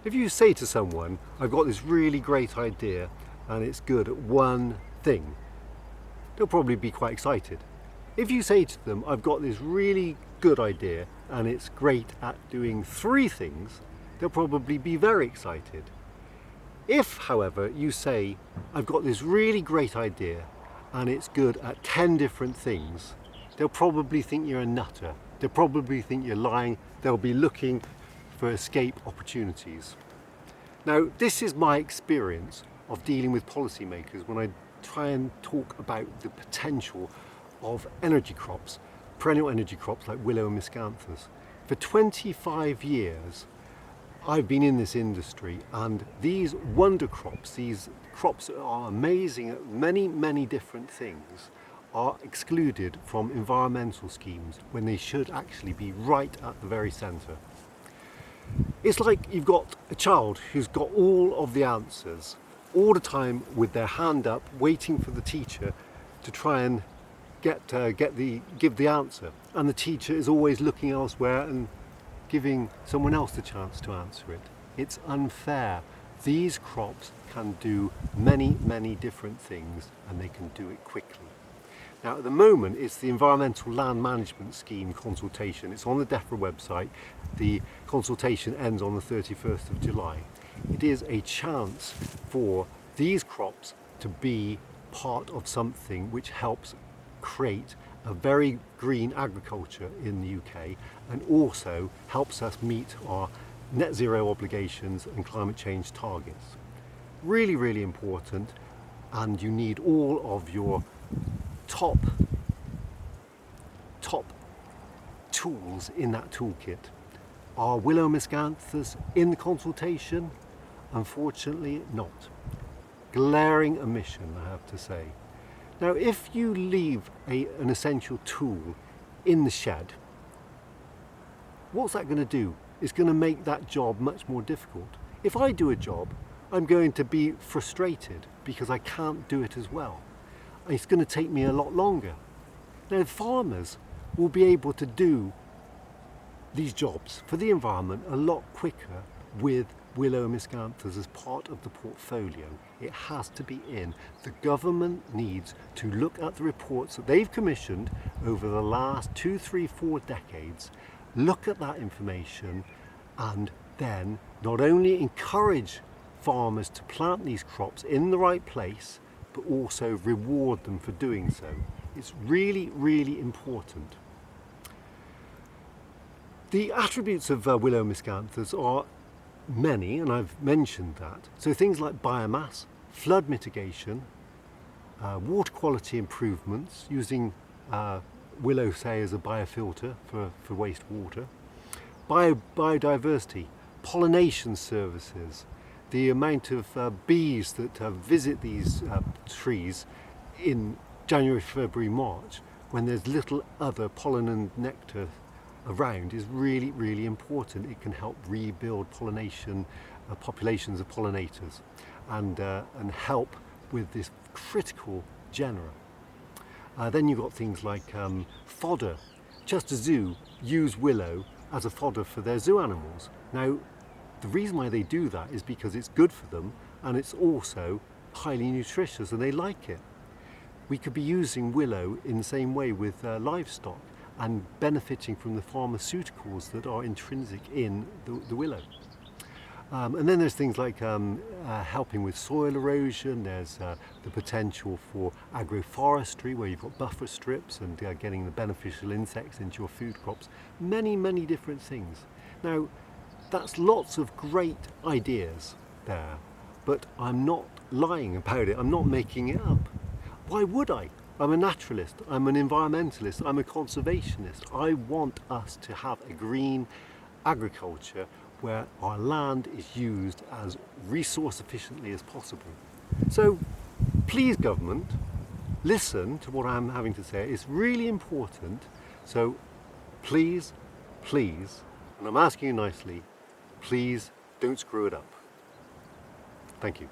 If you say to someone, I've got this really great idea and it's good at one thing, they'll probably be quite excited. If you say to them, I've got this really good idea and it's great at doing 3 things, they'll probably be very excited. If, however, you say, I've got this really great idea and it's good at 10 different things, they'll probably think you're a nutter. They'll probably think you're lying. They'll be looking for escape opportunities. Now, this is my experience of dealing with policymakers when I try and talk about the potential of energy crops, perennial energy crops like willow and miscanthus. For 25 years, I've been in this industry, and these wonder crops, these crops that are amazing at many, many different things, are excluded from environmental schemes when they should actually be right at the very centre. It's like you've got a child who's got all of the answers all the time with their hand up, waiting for the teacher to try and give the answer, and the teacher is always looking elsewhere and giving someone else the chance to answer it. It's unfair. These crops can do many, many different things, and they can do it quickly. Now, at the moment, it's the Environmental Land Management Scheme consultation. It's on the DEFRA website. The consultation ends on the 31st of July. It is a chance for these crops to be part of something which helps create a very green agriculture in the UK, and also helps us meet our net zero obligations and climate change targets. Really, really important, and you need all of your top tools in that toolkit. Are willow miscanthus in the consultation? Unfortunately not. Glaring omission, I have to say. Now, if you leave an essential tool in the shed, what's that going to do? It's going to make that job much more difficult. If I do a job, I'm going to be frustrated because I can't do it as well. It's going to take me a lot longer. Now, farmers will be able to do these jobs for the environment a lot quicker with willow miscanthus as part of the portfolio. It has to be in. The government needs to look at the reports that they've commissioned over the last 2, 3, 4 decades, look at that information, and then not only encourage farmers to plant these crops in the right place, but also reward them for doing so. It's really, really important. The attributes of willow miscanthus are many, and I've mentioned that. So things like biomass, flood mitigation, water quality improvements, using willow, say, as a biofilter for wastewater, biodiversity, pollination services, the amount of bees that visit these trees in January, February, March, when there's little other pollen and nectar around, is really, really important. It can help rebuild pollination, populations of pollinators, and help with this critical genera. Then you've got things like fodder. Chester Zoo use willow as a fodder for their zoo animals. Now, the reason why they do that is because it's good for them, and it's also highly nutritious, and they like it. We could be using willow in the same way with livestock, and benefiting from the pharmaceuticals that are intrinsic in the willow. And then there's things like helping with soil erosion. There's the potential for agroforestry, where you've got buffer strips and getting the beneficial insects into your food crops. Many, many different things. Now, that's lots of great ideas there, but I'm not lying about it. I'm not making it up. Why would I? I'm a naturalist, I'm an environmentalist, I'm a conservationist. I want us to have a green agriculture where our land is used as resource efficiently as possible. So please, government, listen to what I'm having to say. It's really important. So please, please, and I'm asking you nicely, please don't screw it up. Thank you.